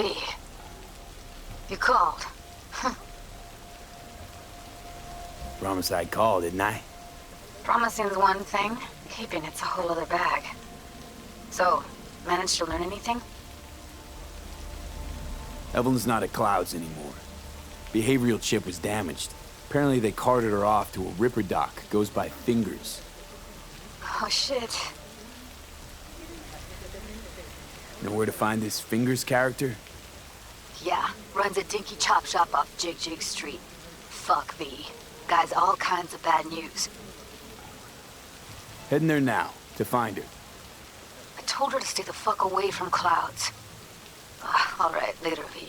V, you called. Promise I'd call, didn't I? Promising's one thing, keeping it's a whole other bag. So, managed to learn anything? Evelyn's not at Clouds anymore. Behavioral chip was damaged. Apparently they carted her off to a ripper dock. Goes by Fingers. Oh shit. Know where to find this Fingers character? Yeah, runs a dinky chop shop off Jig Jig Street. Fuck V. Guy's all kinds of bad news. Heading there now, to find her. I told her to stay the fuck away from Clouds. Alright, later, V.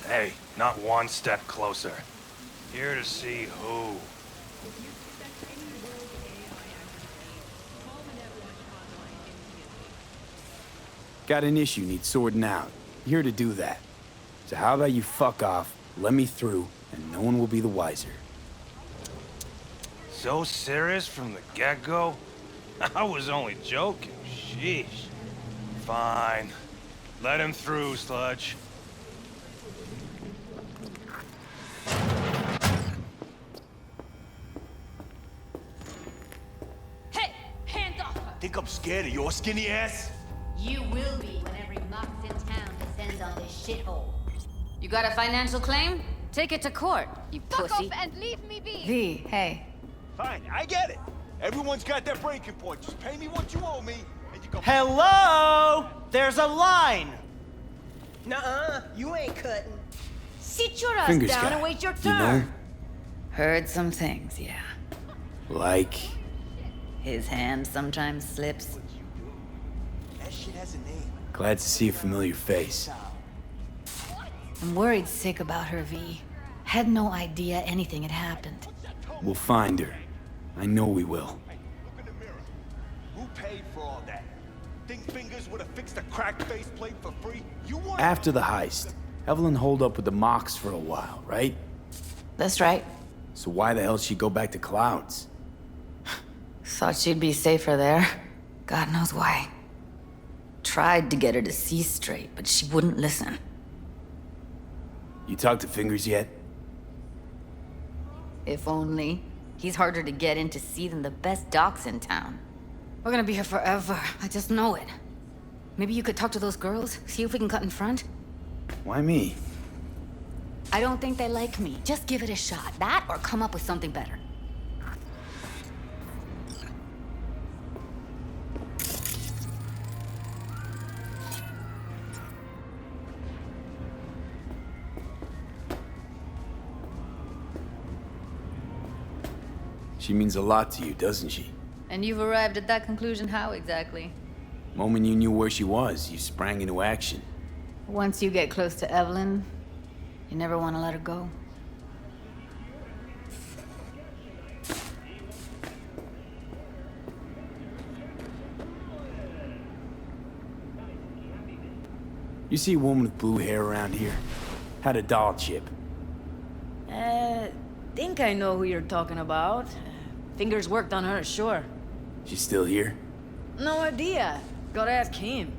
Hey, not one step closer. Here to see who. Got an issue needs sorting out. Here to do that. So how about you fuck off, let me through, and no one will be the wiser. So serious from the get-go? I was only joking. Sheesh. Fine. Let him through, Sludge. Hey! Hands off her! Think I'm scared of your skinny ass? You will be when every mox in town descends on this shithole. You got a financial claim? Take it to court, you Fuck pussy. off and leave me be! V, hey. Fine, I get it. Everyone's got their breaking point. Just pay me what you owe me, and you go. Hello? There's a line. Nuh-uh, you ain't cutting. Sit your ass Fingers down guy, and wait your you know? turn. Heard some things, yeah. Like... His hand sometimes slips. That shit has a name. Glad to see a familiar face. I'm worried sick about her, V. Had no idea anything had happened. We'll find her. I know we will. Hey, look in the mirror. Who paid for all that? Think Fingers would have fixed a cracked faceplate for free? You want? After the heist, Evelyn holed up with the Mox for a while, right? That's right. So why the hell she go back to Clouds? Thought she'd be safer there. God knows why. Tried to get her to see straight, but she wouldn't listen. You talked to Fingers yet? If only. He's harder to get in to see than the best docs in town. We're gonna be here forever. I just know it. Maybe you could talk to those girls, see if we can cut in front? Why me? I don't think they like me. Just give it a shot. That or come up with something better. She means a lot to you, doesn't she? And you've arrived at that conclusion how exactly? Moment you knew where she was, you sprang into action. Once you get close to Evelyn, you never want to let her go. You see a woman with blue hair around here? Had a doll chip. Think I know who you're talking about. Fingers worked on her, sure. She's still here? No idea. Gotta ask him.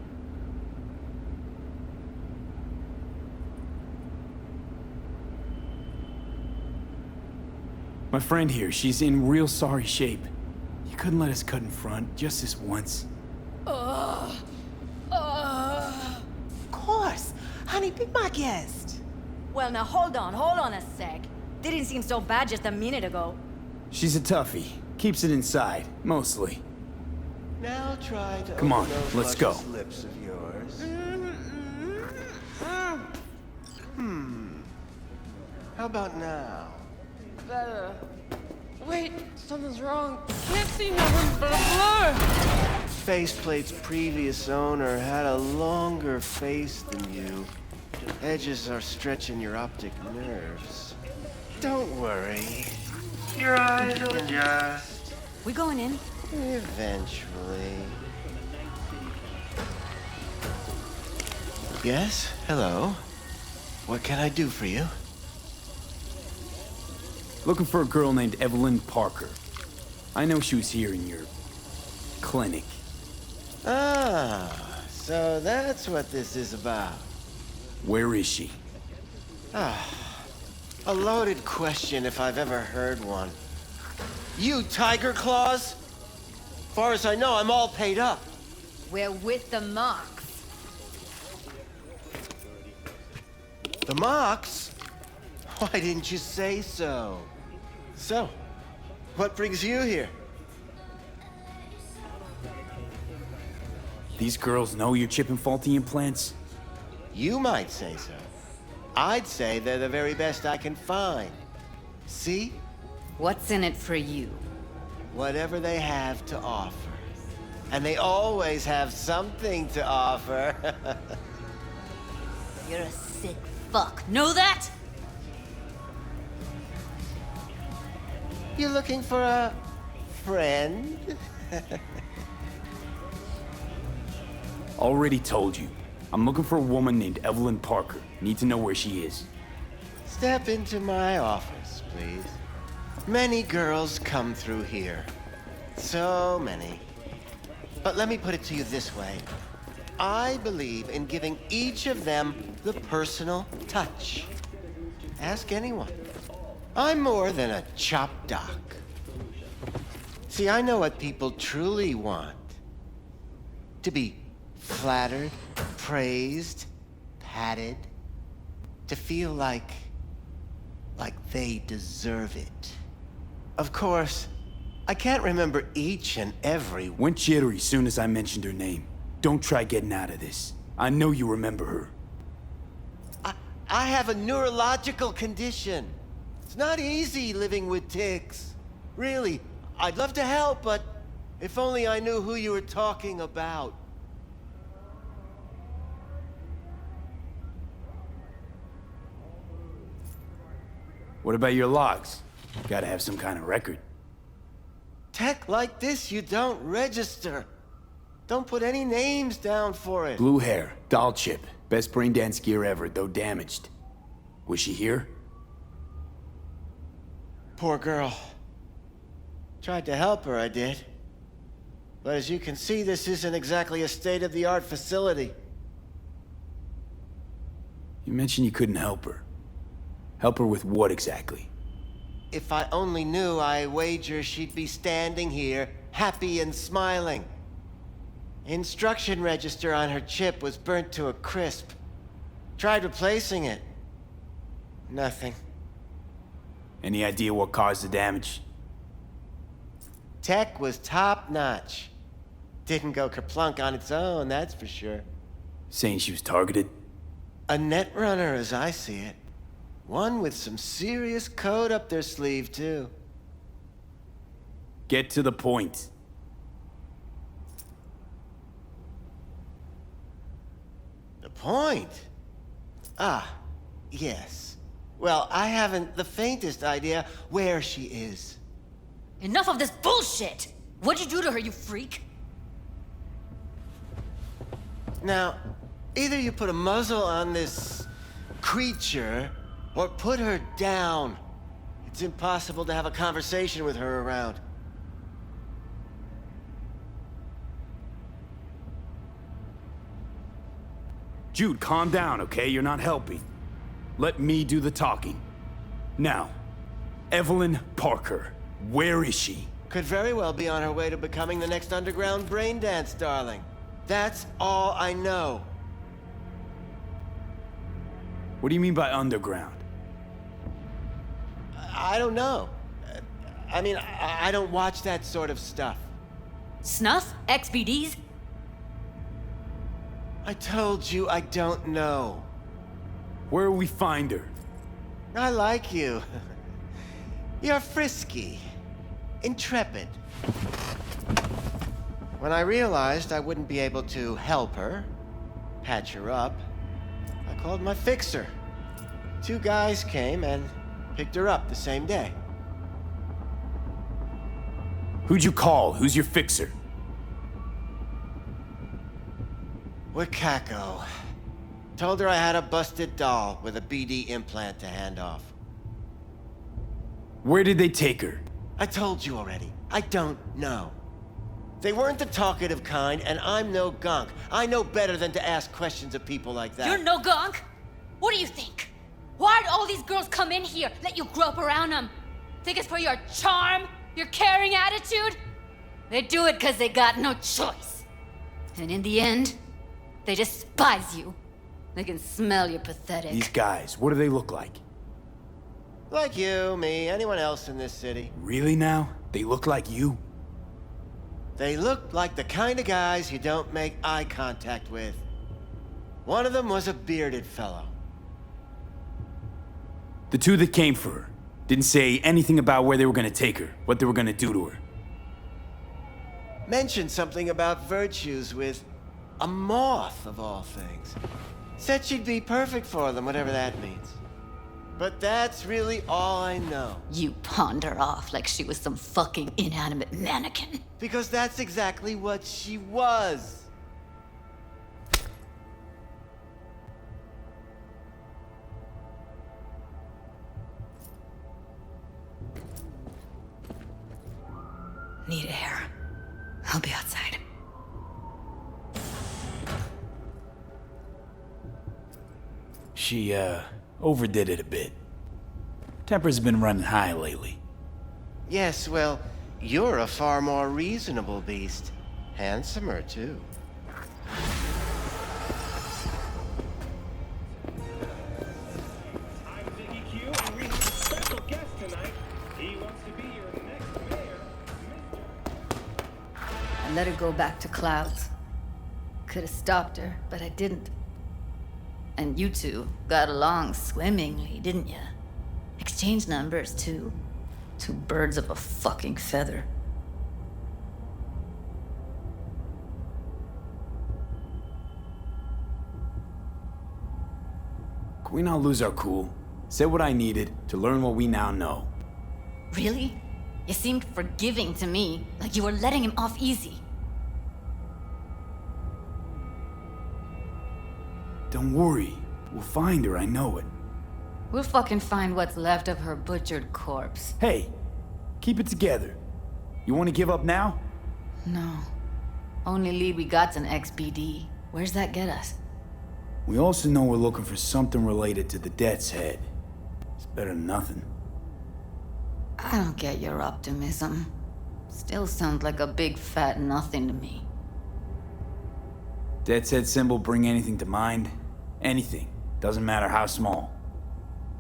My friend here, she's in real sorry shape. You couldn't let us cut in front, just this once. Of course. Honey, be my guest. Well, now hold on a sec. Didn't seem so bad just a minute ago. She's a toughie. Keeps it inside, mostly. Now try to. Come on, open those let's go. luscious lips of yours. How about now? Better. Wait, something's wrong. Can't see nothing but a blur! Faceplate's previous owner had a longer face than you. Edges are stretching your optic nerves. Don't worry. Your eyes will adjust. We going in? Eventually. Yes? Hello? What can I do for you? Looking for a girl named Evelyn Parker. I know she was here in your clinic. Ah, so that's what this is about. Where is she? A loaded question if I've ever heard one. You Tiger Claws? Far as I know, I'm all paid up. We're with the Mox. The Mox? Why didn't you say so? So, what brings you here? These girls know you're chipping faulty implants? You might say so. I'd say they're the very best I can find. See? What's in it for you? Whatever they have to offer. And they always have something to offer. You're a sick fuck. Know that? You looking for a friend? Already told you. I'm looking for a woman named Evelyn Parker. Need to know where she is. Step into my office, please. Many girls come through here. So many. But let me put it to you this way. I believe in giving each of them the personal touch. Ask anyone. I'm more than a chop doc. See, I know what people truly want. To be flattered, praised, patted. To feel like they deserve it. Of course, I can't remember each and every... Went jittery soon as I mentioned her name. Don't try getting out of this. I know you remember her. I have a neurological condition. It's not easy living with tics. Really, I'd love to help, but if only I knew who you were talking about. What about your logs? Gotta have some kind of record. Tech like this, you don't register. Don't put any names down for it. Blue hair, doll chip. Best brain dance gear ever, though damaged. Was she here? Poor girl. Tried to help her, I did. But as you can see, this isn't exactly a state-of-the-art facility. You mentioned you couldn't help her. Help her with what exactly? If I only knew, I wager she'd be standing here, happy and smiling. Instruction register on her chip was burnt to a crisp. Tried replacing it. Nothing. Any idea what caused the damage? Tech was top-notch. Didn't go kerplunk on its own, that's for sure. Saying she was targeted? A net runner, as I see it. One with some serious code up their sleeve, too. Get to the point. The point? Ah, yes. Well, I haven't the faintest idea where she is. Enough of this bullshit! What'd you do to her, you freak? Now, either you put a muzzle on this creature, or put her down. It's impossible to have a conversation with her around. Jude, calm down, okay? You're not helping. Let me do the talking. Now, Evelyn Parker, where is she? Could very well be on her way to becoming the next underground brain dance darling. That's all I know. What do you mean by underground? I don't know. I mean, I don't watch that sort of stuff. Snuff? XBDs? I told you I don't know. Where will we find her? I like you. You're frisky. Intrepid. When I realized I wouldn't be able to help her, patch her up, I called my fixer. 2 guys came and picked her up the same day. Who'd you call? Who's your fixer? Wakako. Told her I had a busted doll with a BD implant to hand off. Where did they take her? I told you already. I don't know. They weren't the talkative kind, and I'm no gunk. I know better than to ask questions of people like that. You're no gunk? What do you think? Why'd all these girls come in here, let you grope around them? Think it's for your charm? Your caring attitude? They do it because they got no choice. And in the end, they despise you. They can smell you're pathetic. These guys, what do they look like? Like you, me, anyone else in this city. Really now? They look like you? They look like the kind of guys you don't make eye contact with. One of them was a bearded fellow. The 2 that came for her didn't say anything about where they were gonna take her, what they were gonna do to her. Mentioned something about virtues with a moth, of all things. Said she'd be perfect for them, whatever that means. But that's really all I know. You pawned her off like she was some fucking inanimate mannequin. Because that's exactly what she was. Need air. I'll be outside. She, overdid it a bit. Temper's been running high lately. Yes, well, you're a far more reasonable beast. Handsomer, too. I'm Ziggy Q, and we have a special guest tonight. He wants to be your next mayor, I let her go back to Clouds. Could have stopped her, but I didn't. And you 2 got along swimmingly, didn't ya? Exchanged numbers, too. 2 birds of a fucking feather. Can we not lose our cool? Said what I needed to learn what we now know. Really? You seemed forgiving to me, like you were letting him off easy. Don't worry. We'll find her, I know it. We'll fucking find what's left of her butchered corpse. Hey, keep it together. You want to give up now? No. Only lead we got's an XBD. Where's that get us? We also know we're looking for something related to the Death's Head. It's better than nothing. I don't get your optimism. Still sounds like a big fat nothing to me. Death's Head symbol bring anything to mind? Anything. Doesn't matter how small.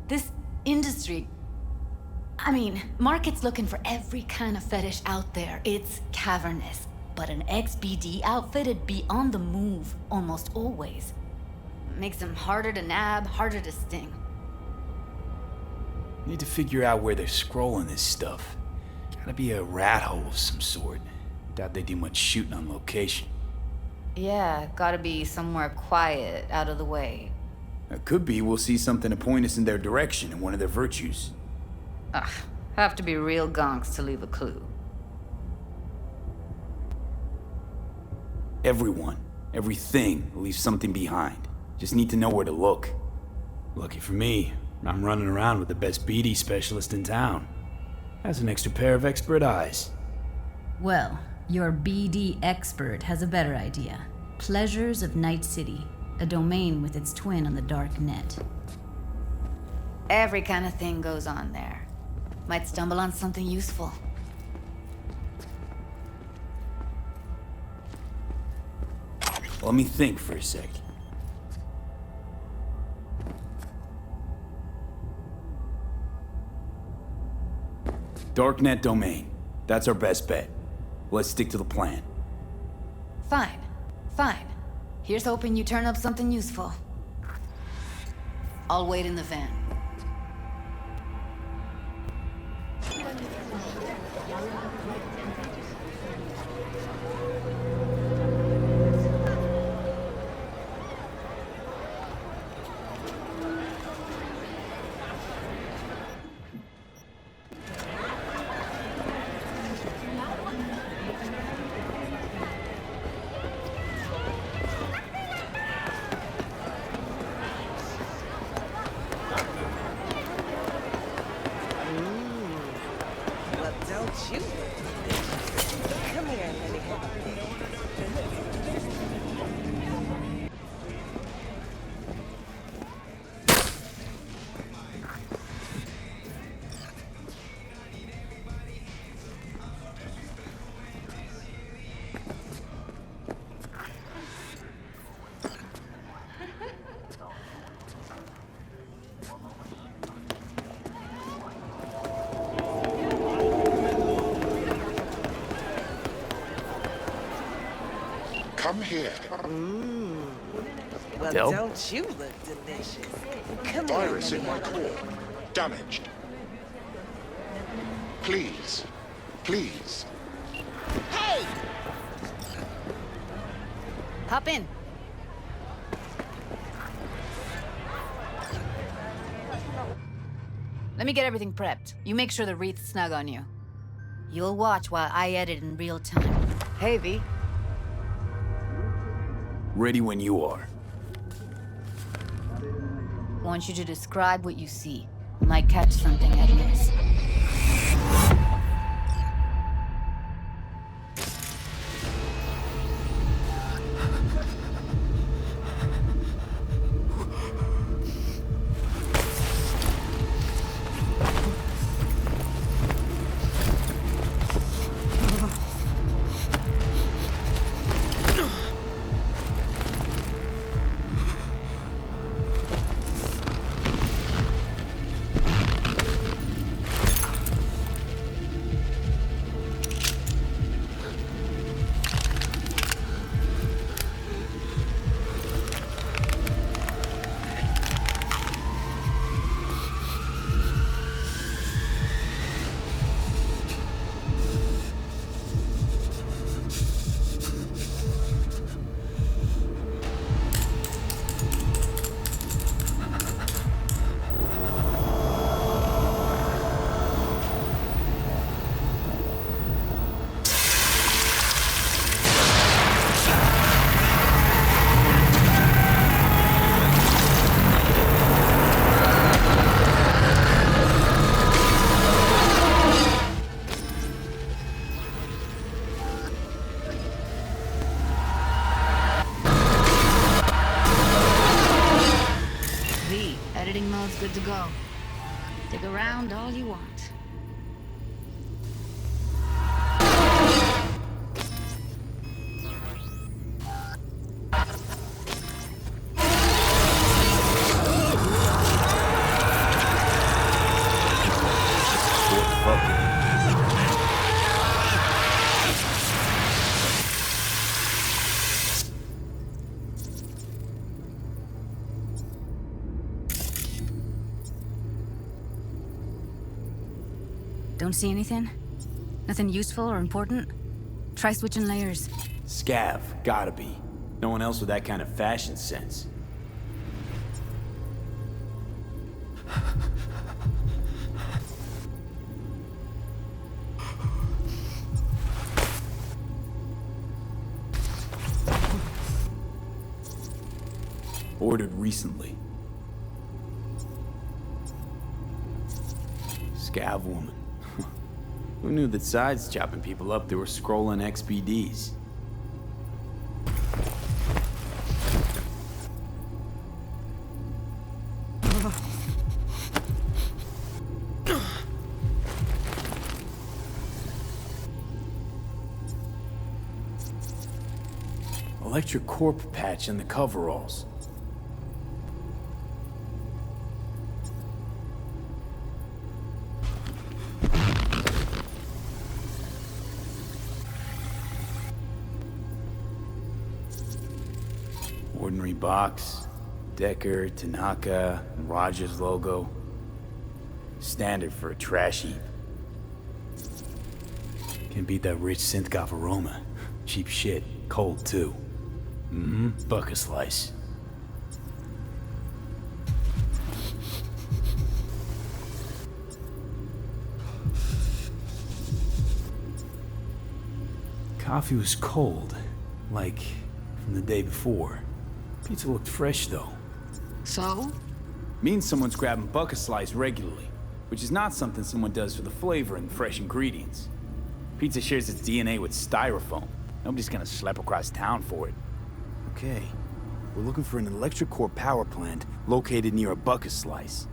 This industry... I mean, market's looking for every kind of fetish out there. It's cavernous. But an XBD outfit'd be on the move, almost always. Makes them harder to nab, harder to sting. Need to figure out where they're scrolling this stuff. Gotta be a rat hole of some sort. Doubt they do much shooting on location. Yeah, gotta be somewhere quiet, out of the way. It could be we'll see something to point us in their direction in one of their virtues. Ugh, have to be real gonks to leave a clue. Everyone, everything leaves something behind. Just need to know where to look. Lucky for me, I'm running around with the best BD specialist in town. Has an extra pair of expert eyes. Well, your BD expert has a better idea. Pleasures of Night City, a domain with its twin on the dark net. Every kind of thing goes on there. Might stumble on something useful. Let me think for a sec. Darknet domain. That's our best bet. Let's stick to the plan. Fine. Fine. Here's hoping you turn up something useful. I'll wait in the van. don't you look delicious? Come here, let me have a pic. Come here. Well, Del? don't you look delicious? Come Virus here, in let my me have a core. Damaged. Please. Please. Hey! Hop in. Let me get everything prepped. You make sure the wreath's snug on you. You'll watch while I edit in real time. Hey, V. Ready when you are. Want you to describe what you see. Might catch something I miss. Editing mode's good to go. Dig around all you want. Don't see anything? Nothing useful or important? Try switching layers. Scav, gotta be. No one else with that kind of fashion sense. Ordered recently. Scav woman. Who knew that sides chopping people up, they were scrolling XBDs? Electric corp patch in the coveralls. Ordinary box, Decker, Tanaka, and Rogers logo. Standard for a trash heap. Can't beat that rich synth-goth aroma. Cheap shit, cold too. Buck a slice. Coffee was cold, like from the day before. Pizza looked fresh though. So? Means someone's grabbing buck a slice regularly, which is not something someone does for the flavor and fresh ingredients. Pizza shares its DNA with styrofoam. Nobody's gonna schlep across town for it. Okay. We're looking for an electric core power plant located near a bucket slice.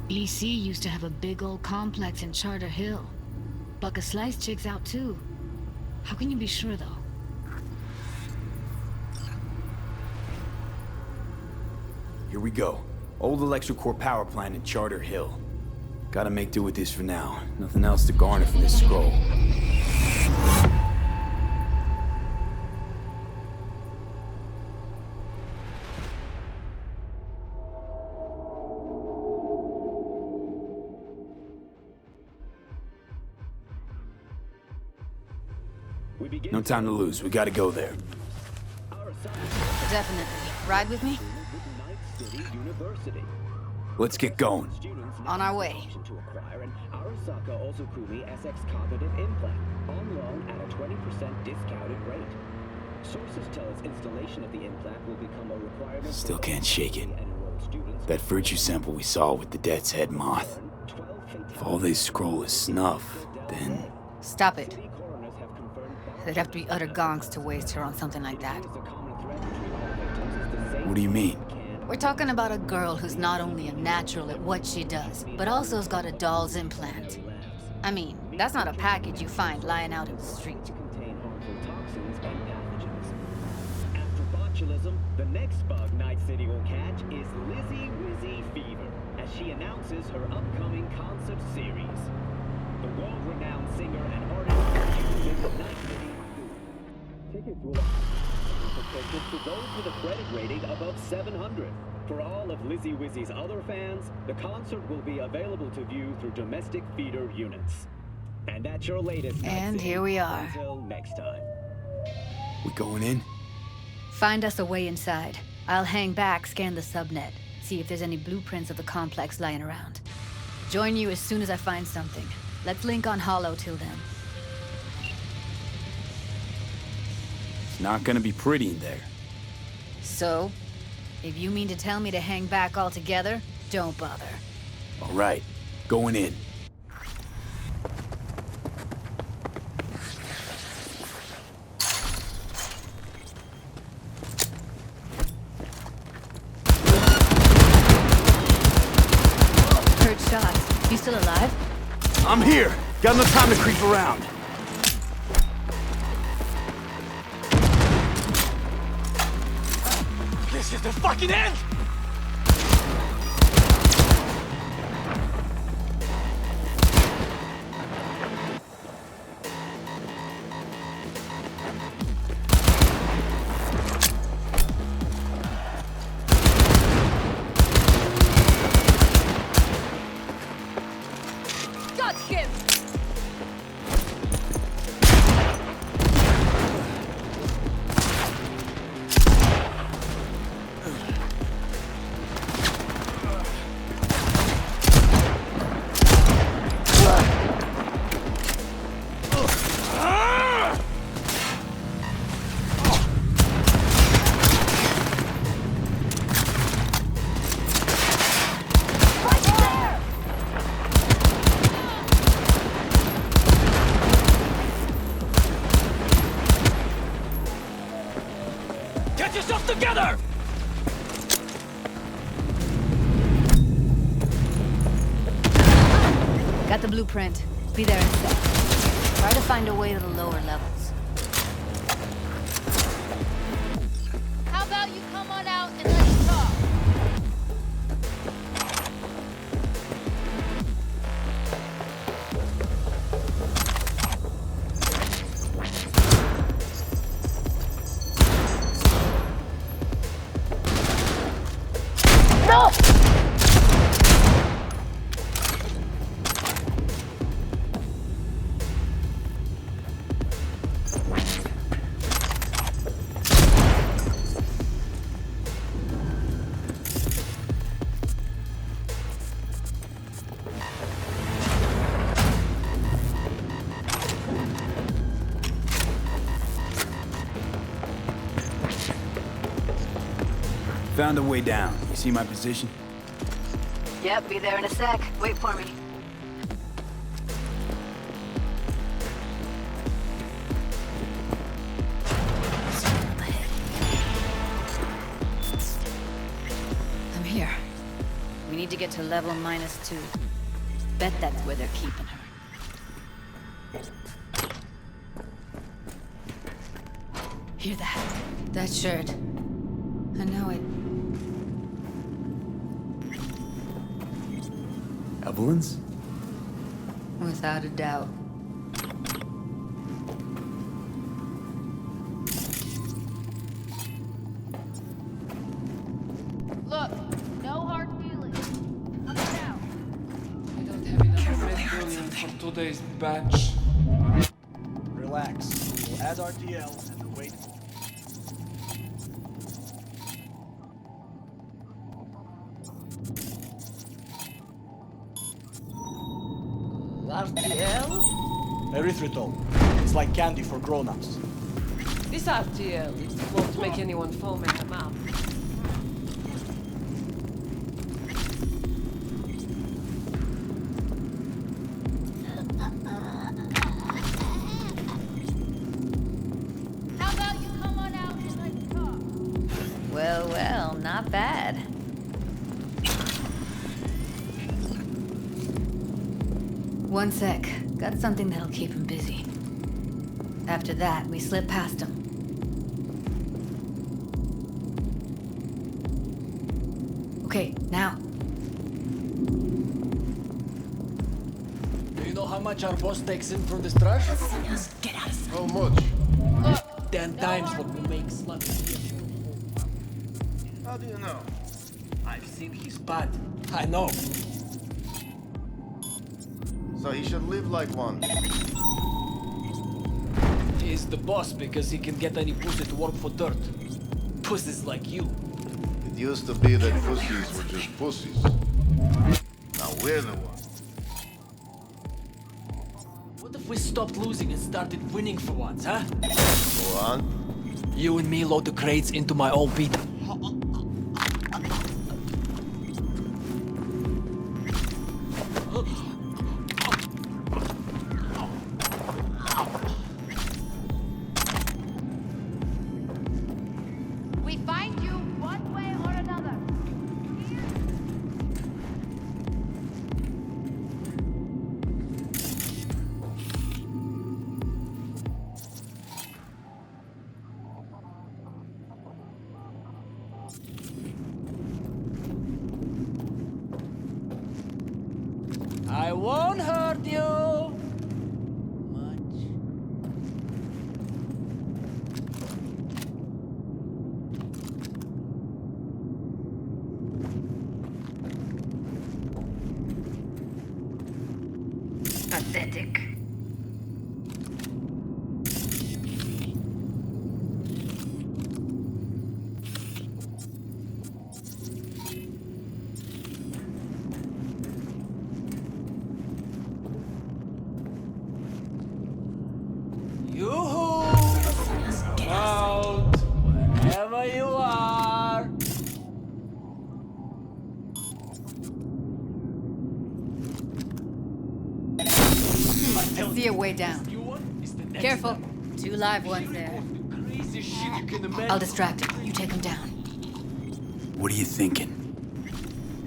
EC used to have a big old complex in Charter Hill. Bucket Slice checks out too. How can you be sure though? Here we go. Old electric core power plant in Charter Hill. Gotta make do with this for now. Nothing else to garner from this scroll. No time to lose. We gotta go there. Definitely. Ride with me? Let's get going. On our way. To acquire an Arasaka Ozukumi SX cognitive implant on loan at a 20% discounted rate. Sources tell us installation of the implant will become a requirement. Still can't shake it. That virtue sample we saw with the Death's Head moth. If all they scroll is snuff, then... Stop it. They'd have to be utter gonks to waste her on something like that. What do you mean? We're talking about a girl who's not only a natural at what she does, but also has got a doll's implant. I mean, that's not a package you find lying out in the street. After botulism, the next bug Night City will catch is Lizzie Wizzy Fever, as she announces her upcoming concert series. The world-renowned singer and artist debuts in Night City. Tickets will be for those with a credit rating above 700. For all of Lizzie Wizzy's other fans, the concert will be available to view through domestic feeder units. And that's your latest. And here we are. Until next time. We going in? Find us a way inside. I'll hang back, scan the subnet, see if there's any blueprints of the complex lying around. Join you as soon as I find something. Let's link on Hollow till then. It's not gonna be pretty in there. So, if you mean to tell me to hang back altogether, don't bother. All right, going in. Heard shots. You still alive? I'm here. Got no time to creep around. This is the fucking end! Got him! Get yourself together! Got the blueprint. Be there in a sec. Try to find a way to the lower levels. How about you come on out and let's talk? No! Found a way down. You see my position? Yep, be there in a sec. Wait for me. get to level -2. Bet that's where they're keeping her. Hear that? That shirt. I know it. Evelyn's? Without a doubt. Look, no hard feelings. Up and down. I don't have enough red bullion for today's batch. Relax. We'll add RTL and wait. RTL? Erythritol. It's like candy for grown-ups. This RTL won't make anyone foam at the mouth. How about you come on out and let's talk? Well, not bad. One sec. Got something that'll keep him busy. After that, we slip past him. Okay, now. Do you know how much our boss takes in from this trash? Get out of How much? 10 times what we make slugging. How do you know? I've seen his bad. I know. So he should live like one. He's the boss because he can get any pussy to work for dirt. Pussies like you. It used to be that pussies were just pussies. Now we're the ones. What if we stopped losing and started winning for once, huh? Go on. You and me load the crates into my old beat. We find you one way or another. I won't hurt you. Much. Pathetic. Yoo-hoo! Out! Wherever you are! See a way down. You want is the next Careful. step. 2 live ones there. Crazy shit you can imagine. I'll distract him. You take him down. What are you thinking?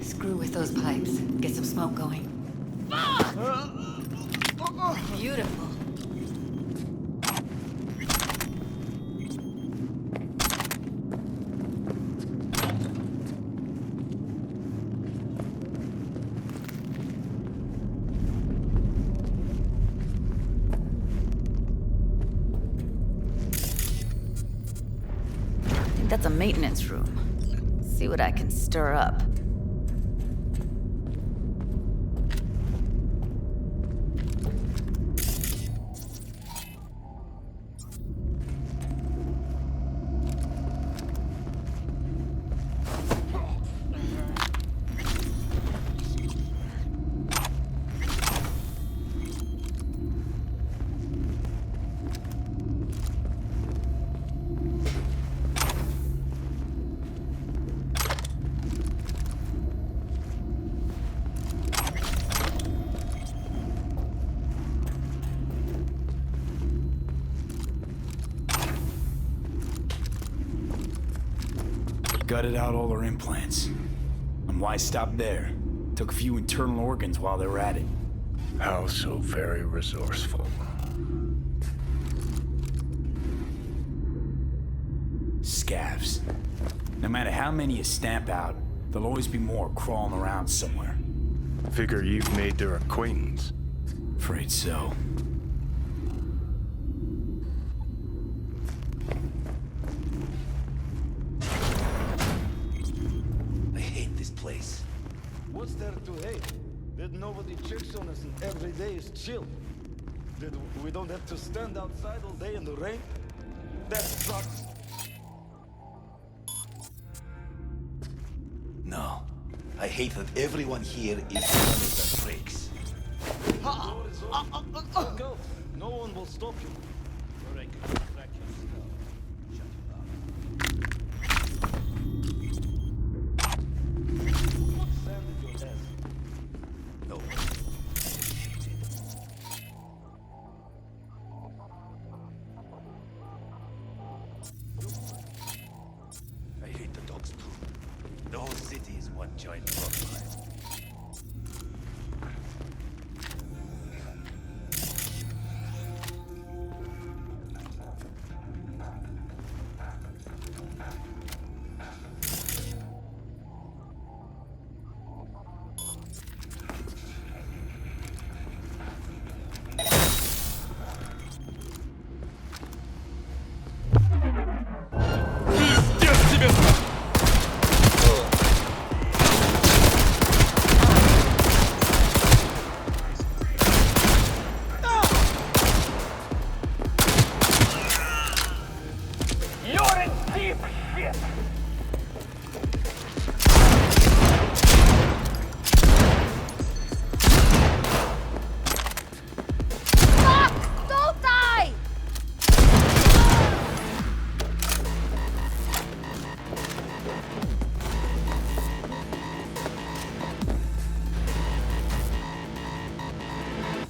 Screw with those pipes. Get some smoke going. Beautiful. I think that's a maintenance room. See what I can stir up. Gutted out all her implants. And why stop there? Took a few internal organs while they were at it. How so very resourceful. Scavs. No matter how many you stamp out, there'll always be more crawling around somewhere. Figure you've made their acquaintance. Afraid so. I hate this place. What's there to hate? That nobody checks on us and every day is chill. That we don't have to stand outside all day in the rain. That sucks. No. I hate that everyone here is one of the freaks. Go. No one will stop you. What sand did your desk? No. I hate the dogs too. The whole city is one giant crocodile.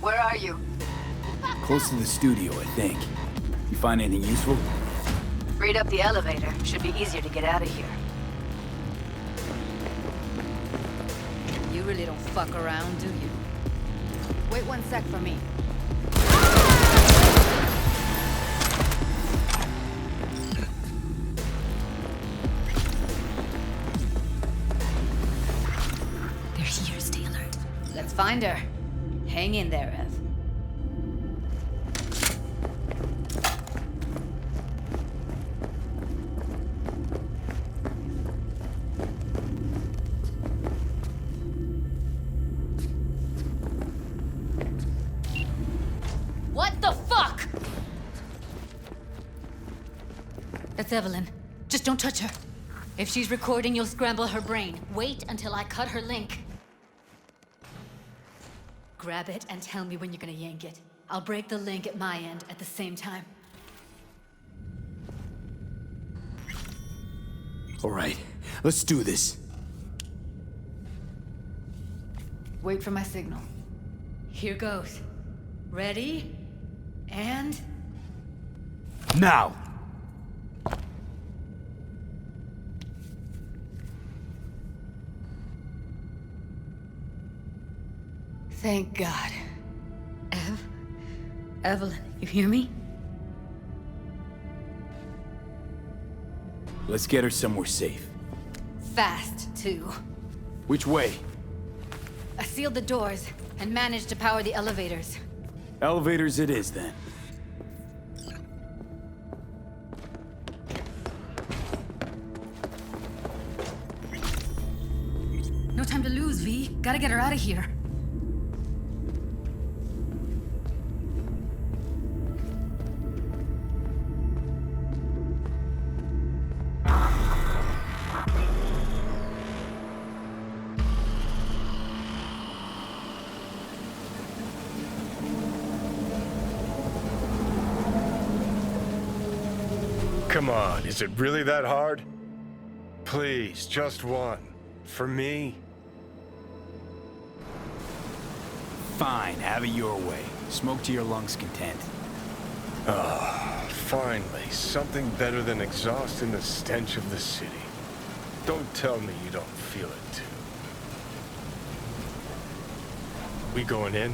Where are you? Close to the studio, I think. You find anything useful? Freed up the elevator. Should be easier to get out of here. You really don't fuck around, do you? Wait 1 sec for me. They're here, stay alert. Let's find her. Hang in there, Ev. What the fuck? That's Evelyn. Just don't touch her. If she's recording, you'll scramble her brain. Wait until I cut her link. Grab it and tell me when you're gonna yank it. I'll break the link at my end at the same time. All right, let's do this. Wait for my signal. Here goes. Ready? And... Now! Thank God. Evelyn, you hear me? Let's get her somewhere safe. Fast, too. Which way? I sealed the doors and managed to power the elevators. Elevators it is, then. No time to lose, V. Gotta get her out of here. Come on, is it really that hard? Please, just one. For me? Fine, have it your way. Smoke to your lungs' content. Ah, finally, something better than exhaust in the stench of the city. Don't tell me you don't feel it too. We going in?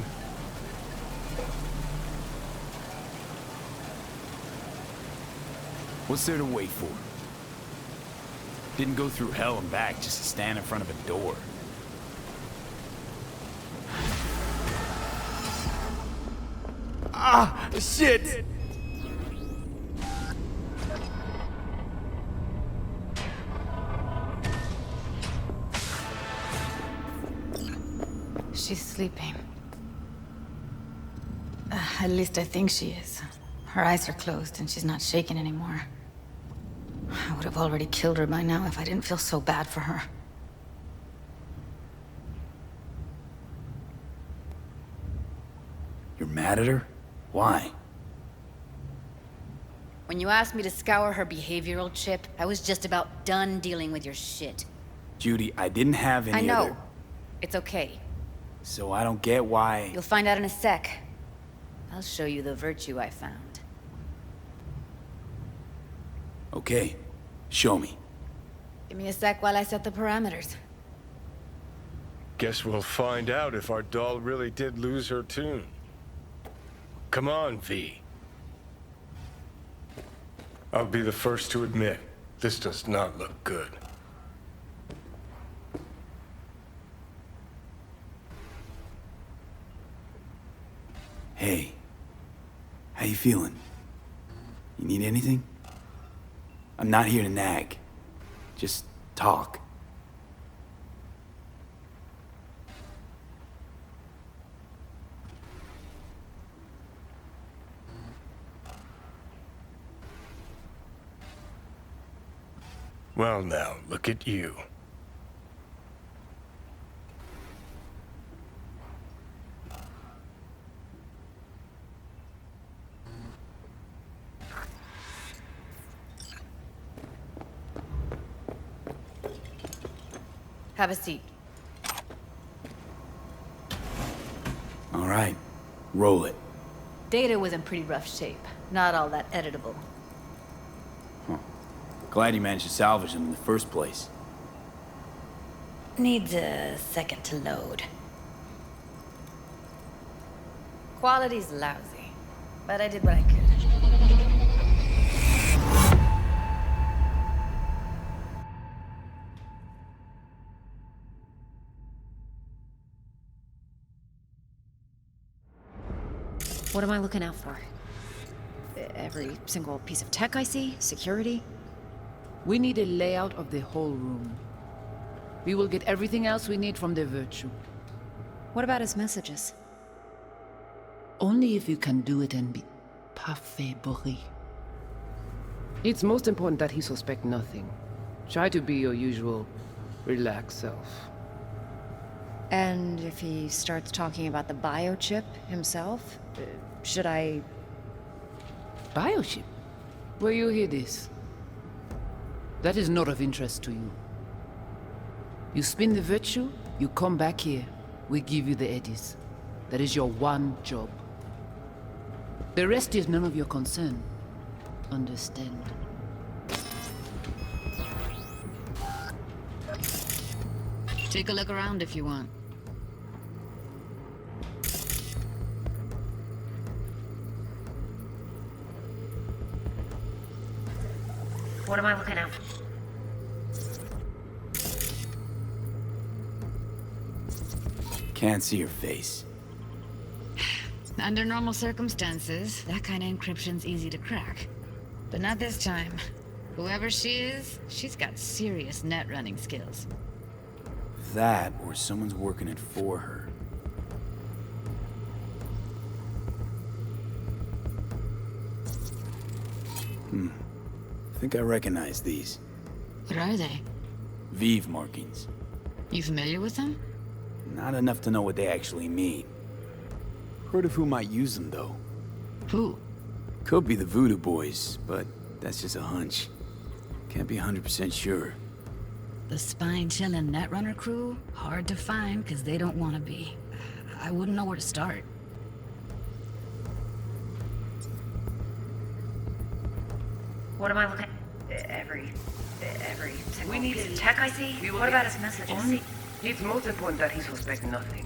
What's there to wait for? Didn't go through hell and back just to stand in front of a door. Ah, shit! She's sleeping. At least I think she is. Her eyes are closed and she's not shaking anymore. I would have already killed her by now if I didn't feel so bad for her. You're mad at her? Why? When you asked me to scour her behavioral chip, I was just about done dealing with your shit. Judy, I didn't have any I know. other... It's okay. So I don't get why... You'll find out in a sec. I'll show you the virtue I found. Okay. Show me. Give me a sec while I set the parameters. Guess we'll find out if our doll really did lose her tune. Come on, V. I'll be the first to admit, this does not look good. Hey. How you feeling? You need anything? I'm not here to nag. Just talk. Well now, look at you. Have a seat. All right. Roll it. Data was in pretty rough shape. Not all that editable. Huh. Glad you managed to salvage them in the first place. Needs a second to load. Quality's lousy, but I did what I could. What am I looking out for? Every single piece of tech I see? Security? We need a layout of the whole room. We will get everything else we need from the Virtue. What about his messages? Only if you can do it and be parfait bourré. It's most important that he suspect nothing. Try to be your usual, relaxed self. And if he starts talking about the biochip himself, should I... Biochip? Where you hear this? That is not of interest to you. You spin the Virtue, you come back here, we give you the eddies. That is your one job. The rest is none of your concern. Understand? Take a look around if you want. What am I looking at? Can't see your face. Under normal circumstances, that kind of encryption's easy to crack. But not this time. Whoever she is, she's got serious net running skills. That, or someone's working it for her. I think I recognize these. What are they? Vive markings. You familiar with them? Not enough to know what they actually mean. Heard of who might use them, though. Who? Could be the Voodoo Boys, but that's just a hunch. Can't be 100% sure. The spine-chilling Netrunner crew? Hard to find, because they don't want to be. I wouldn't know where to start. What am I looking at? Every single piece of tech I see? What about his messages? It's most important that he suspect nothing.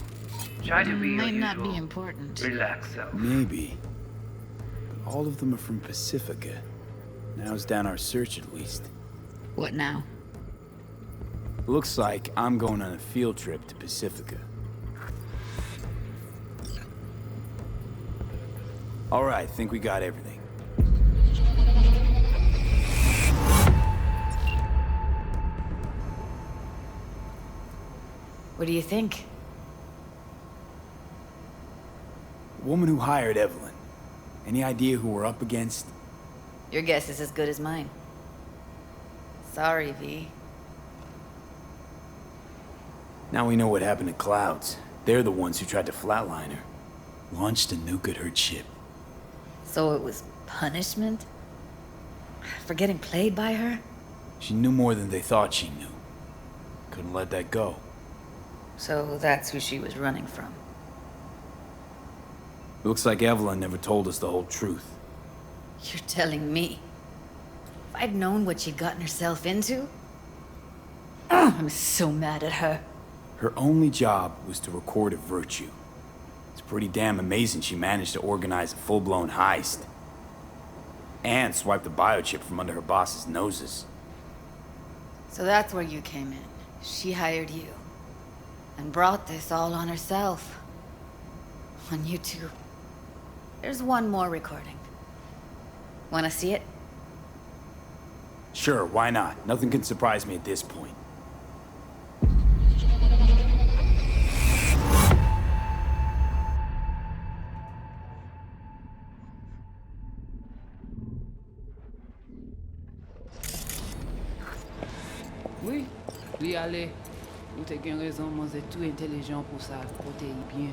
Try to be Might your not usual be important. relaxed self. Maybe. But all of them are from Pacifica. Now's down our search at least. What now? Looks like I'm going on a field trip to Pacifica. All right, think we got everything. What do you think? Woman who hired Evelyn. Any idea who we're up against? Your guess is as good as mine. Sorry, V. Now we know what happened to Clouds. They're the ones who tried to flatline her. Launched a nuke at her ship. So it was punishment? For getting played by her? She knew more than they thought she knew. Couldn't let that go. So that's who she was running from. Looks like Evelyn never told us the whole truth. You're telling me? If I'd known what she'd gotten herself into? I'm so mad at her. Her only job was to record a virtue. It's pretty damn amazing she managed to organize a full-blown heist. And swipe the biochip from under her boss's noses. So that's where you came in. She hired you. And brought this all on herself. On you two. There's one more recording. Wanna see it? Sure, why not? Nothing can surprise me at this point. Oui, oui, allez. Ou t'es gen raison, moi c'est tout intelligent pour ça, côté bien.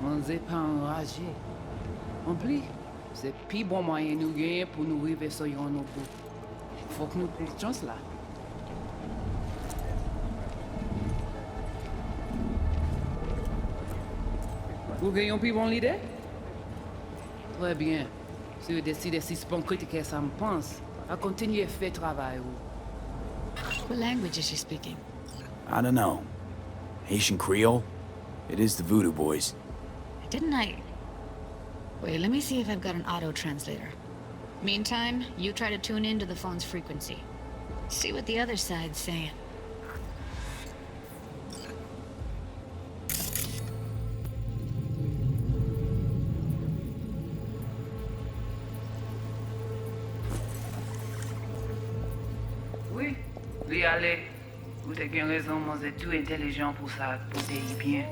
Moi c'est pas enragé. En plus, c'est plus bon moyen nous gagner pour nous arriver sur nos bout. Faut que nous prenions chance là. Vous gagnez plus bon l'idée? Très bien. Si vous décidez si c'est bon critiquer ça me pense, à continuer à faire travail. What language is she speaking? I don't know. Haitian Creole? It is the Voodoo Boys. Didn't I... Wait, let me see if I've got an auto-translator. Meantime, you try to tune into the phone's frequency. See what the other side's saying. Oui, oui, allez. Vous avez bien raison, moi c'est tout intelligent pour ça, pour t'aider bien.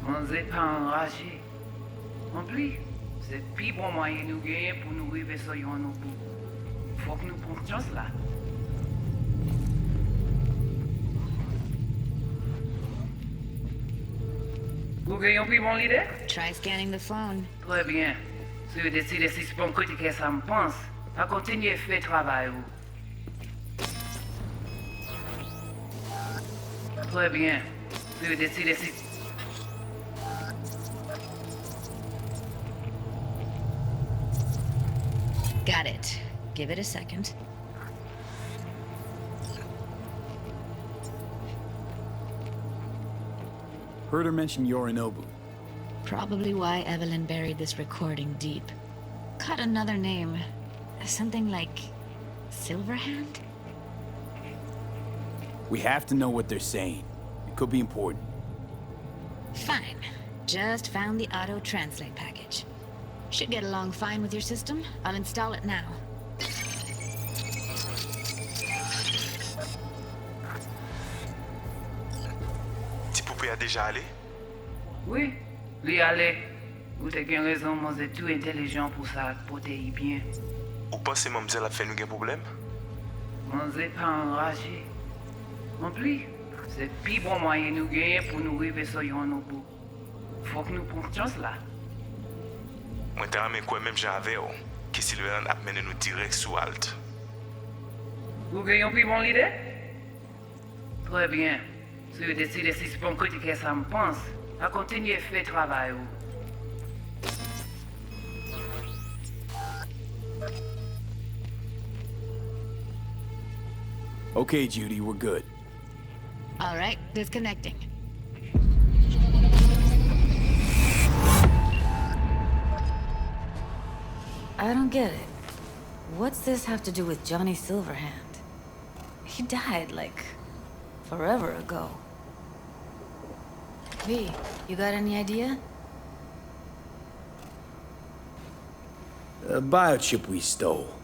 Moi c'est pas enragé. En plus, c'est plus bon moyen nous gagner pour nous arriver sur nos bout. Faut que nous prenions chance là. Vous gagnez plus bon l'idée? Try scanning the phone. Très bien. Si vous décidez si c'est bon critiquer ça me pense, à continuer à faire travail. Très bien. Si vous décidez si... Got it. Give it a second. Heard her mention Yorinobu. Probably why Evelyn buried this recording deep. Caught another name. Something like... Silverhand? We have to know what they're saying. It could be important. Fine. Just found the auto-translate package. Should get along fine with your system. I'll install it now. Petit poupée a déjà allé? Oui, oui, allez. Vous avez bien raison, moi c'est tout intelligent pour ça, pour t'aider bien. Ou pensez moi me dire la fait nous un problème? Moi c'est pas enragé. En plus, c'est plus bon moyen nous gagner pour nous arriver sur nos bout. Faut que nous prenions chance là. Moi t'ai ramé quoi même j'avais que Silverland a mené nous direct sous Alt. Vous gagnez plus bon l'idée? Très bien. Si vous décidez si c'est bon critiquer ça me pense, à continuer à faire travail. Okay, Judy, we're good. All right, disconnecting. I don't get it. What's this have to do with Johnny Silverhand? He died, like, forever ago. V, you got any idea? The biochip we stole.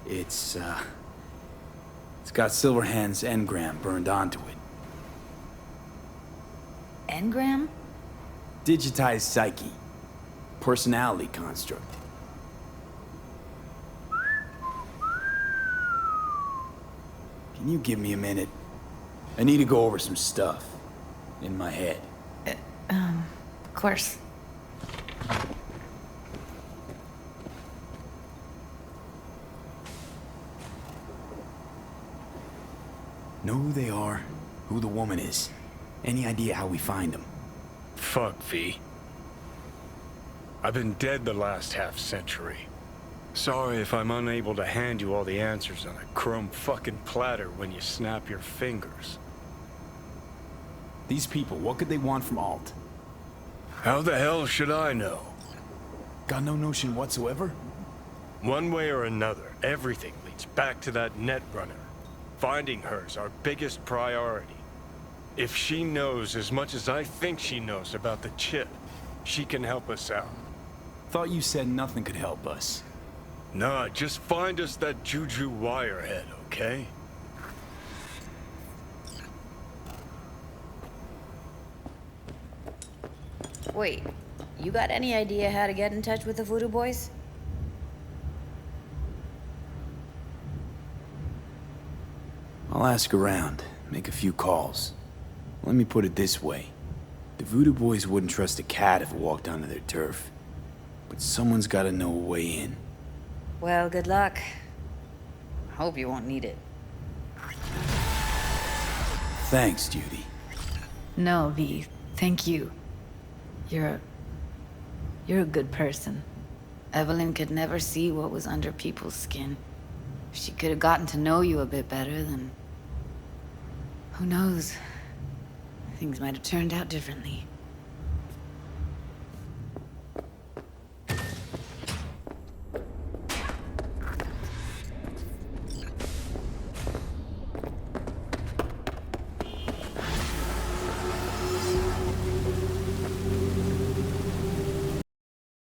It's got Silverhand's engram burned onto it. Engram? Digitized psyche. Personality construct. Can you give me a minute? I need to go over some stuff. In my head. Of course. Know who they are, who the woman is. Any idea how we find them? Fuck, V. I've been dead the last half-century. Sorry if I'm unable to hand you all the answers on a chrome fucking platter when you snap your fingers. These people, what could they want from Alt? How the hell should I know? Got no notion whatsoever? One way or another, everything leads back to that Netrunner. Finding her's our biggest priority. If she knows as much as I think she knows about the chip, she can help us out. Thought you said nothing could help us. Nah, just find us that Juju wirehead, okay? Wait, you got any idea how to get in touch with the Voodoo Boys? I'll ask around, make a few calls. Let me put it this way. The Voodoo Boys wouldn't trust a cat if it walked onto their turf. But someone's gotta know a way in. Well, good luck. Hope you won't need it. Thanks, Judy. No, V. Thank you. You're a good person. Evelyn could never see what was under people's skin. If she could have gotten to know you a bit better, then... who knows? Things might have turned out differently.